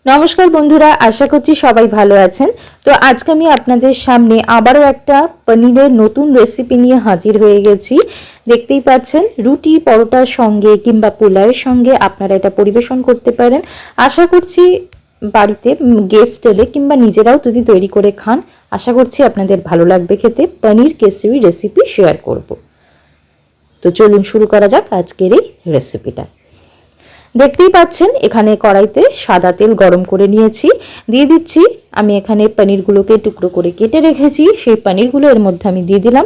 নমস্কার বন্ধুরা, আশা করছি সবাই ভালো আছেন। তো আজকে আমি আপনাদের সামনে আবারও একটা পনিরের নতুন রেসিপি নিয়ে হাজির হয়ে গেছি। দেখতেই পাচ্ছেন, রুটি পরোটার সঙ্গে কিংবা পোলাওয়ের সঙ্গে আপনারা এটা পরিবেশন করতে পারেন। আশা করছি বাড়িতে গেস্ট এলে কিংবা নিজেরাও যদি তৈরি করে খান, আশা করছি আপনাদের ভালো লাগবে খেতে। পনির কেসরি রেসিপি শেয়ার করব। তো চলুন শুরু করা যাক আজকের এই রেসিপিটা। দেখতেই পাচ্ছেন এখানে কড়াইতে সাদা তেল গরম করে নিয়েছি। দিয়ে দিচ্ছি আমি এখানে পনিরগুলোকে টুকরো করে কেটে রেখেছি, সেই পনিরগুলো এর মধ্যে আমি দিয়ে দিলাম।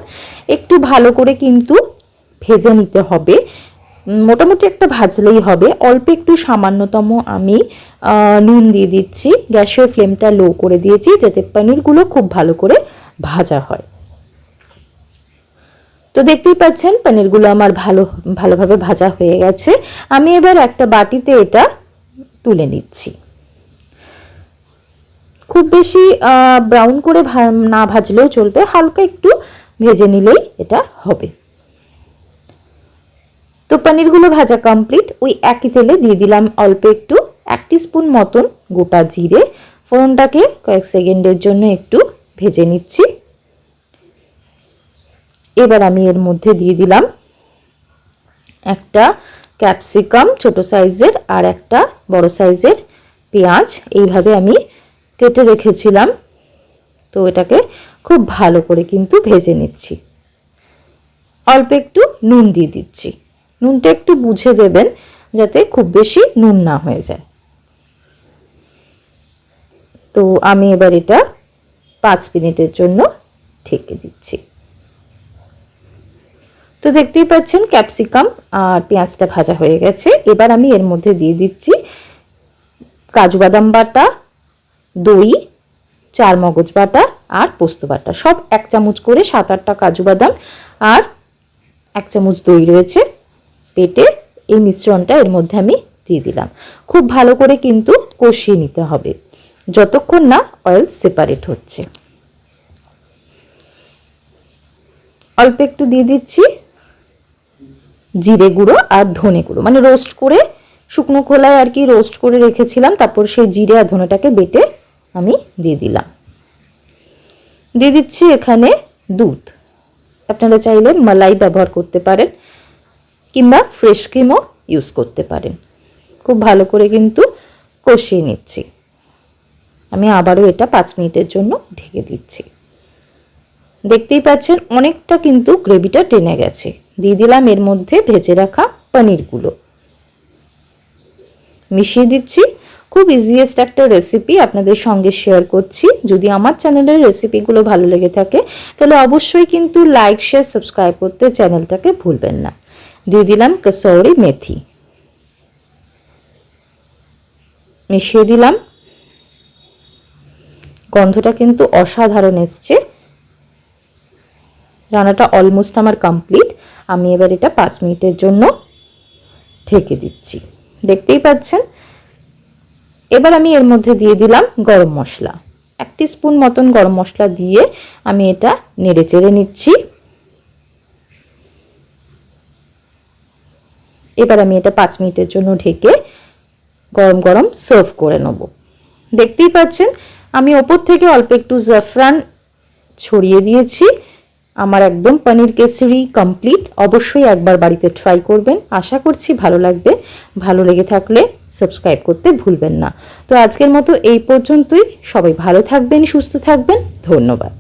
একটু ভালো করে কিন্তু ভেজে নিতে হবে, মোটামুটি একটা ভাজলেই হবে। অল্প একটু সামান্যতম আমি নুন দিয়ে দিচ্ছি। গ্যাসের ফ্লেমটা লো করে দিয়েছি যাতে পনিরগুলো খুব ভালো করে ভাজা হয়। তো দেখতেই পাচ্ছেন পনিরগুলো আমার ভালোভাবে ভাজা হয়ে গেছে। আমি এবার একটা বাটিতে এটা তুলে নিচ্ছি। খুব বেশি ব্রাউন করে না ভাজলেও চলবে, হালকা একটু ভেজে নিলেই এটা হবে। তো পনিরগুলো ভাজা কমপ্লিট। ওই একই তেলে দিয়ে দিলাম অল্প একটু 1 টিস্পুন মতন গোটা জিরে। ফোড়নটাকে কয়েক সেকেন্ডের জন্য একটু ভেজে নিচ্ছি। এবার আমি এর মধ্যে দিয়ে দিলাম একটা ক্যাপসিকাম ছোট সাইজের আর একটা বড় সাইজের পেঁয়াজ, এইভাবে আমি কেটে রেখেছিলাম। তো এটাকে খুব ভালো করে কিন্তু ভেজে নিচ্ছি। অল্প একটু নুন দিয়ে দিচ্ছি, নুনটা একটু বুঝে দেবেন যাতে খুব বেশি নুন না হয়ে যায়। তো আমি এবার এটা 5 মিনিটের জন্য ঢেকে দিচ্ছি। তো দেখতেই পাচ্ছেন ক্যাপসিকাম আর পেঁয়াজটা ভাজা হয়ে গেছে। এবার আমি এর মধ্যে দিয়ে দিচ্ছি কাজু বাদাম বাটা, দই, চারমগজ বাটা আর পোস্ত বাটা। সব 1 চামচ করে 7-8টা কাজু বাদাম আর 1 চামচ দই রয়েছে পেটে। এই মিশ্রণটা এর মধ্যে আমি দিয়ে দিলাম। খুব ভালো করে কিন্তু কষিয়ে নিতে হবে যতক্ষণ না অয়েল সেপারেট হচ্ছে। অল্প একটু দিয়ে দিচ্ছি জিরে গুঁড়ো আর ধনে গুঁড়ো, মানে রোস্ট করে শুকনো খোলায় আর কি রোস্ট করে রেখেছিলাম। তারপর সেই জিরে আর ধনেটাকে বেটে আমি দিয়ে দিলাম। দিয়ে দিচ্ছি এখানে দুধ। আপনারা চাইলে মালাই ব্যবহার করতে পারেন কিংবা ফ্রেশ ক্রিমও ইউজ করতে পারেন। খুব ভালো করে কিন্তু কষিয়ে নিচ্ছি। আমি আবারও এটা 5 মিনিটের জন্য ঢেকে দিচ্ছি। দেখতেই পাচ্ছেন অনেকটা কিন্তু গ্রেভিটা টেনে গেছে। দিয়ে দিলাম এর মধ্যে ভেজে রাখা পনিরগুলো, মিশিয়ে দিচ্ছি। খুব ইজিয়েস্ট একটা রেসিপি আপনাদের সঙ্গে শেয়ার করছি। যদি আমার চ্যানেলের রেসিপিগুলো ভালো লেগে থাকে তাহলে অবশ্যই কিন্তু লাইক, শেয়ার, সাবস্ক্রাইব করতে চ্যানেলটাকে ভুলবেন না। দিয়ে দিলাম কসুরি মেথি, মিশিয়ে দিলাম। গন্ধটা কিন্তু অসাধারণ এসছে। রান্নাটা অলমোস্ট আমার কমপ্লিট। আমি এবার এটা 5 মিনিটের জন্য ঢেকে দিচ্ছি। দেখতেই পাচ্ছেন। এবার আমি এর মধ্যে দিয়ে দিলাম গরম মশলা, 1 টিস্পুন মতন গরম মশলা দিয়ে আমি এটা নেড়ে চেড়ে নিচ্ছি। এবার আমি এটা 5 মিনিটের জন্য ঢেকে গরম গরম সার্ভ করে নেব। দেখতেই পাচ্ছেন আমি ওপর থেকে অল্প একটু জাফরান ছড়িয়ে দিয়েছি। আমার একদম পনির কেসরি কমপ্লিট। অবশ্যই একবার বাড়িতে ট্রাই করবেন, আশা করছি ভালো লাগবে। ভালো লেগে থাকলে সাবস্ক্রাইব করতে ভুলবেন না। তো আজকের মতো এই পর্যন্তই। সবাই ভালো থাকবেন, সুস্থ থাকবেন। ধন্যবাদ।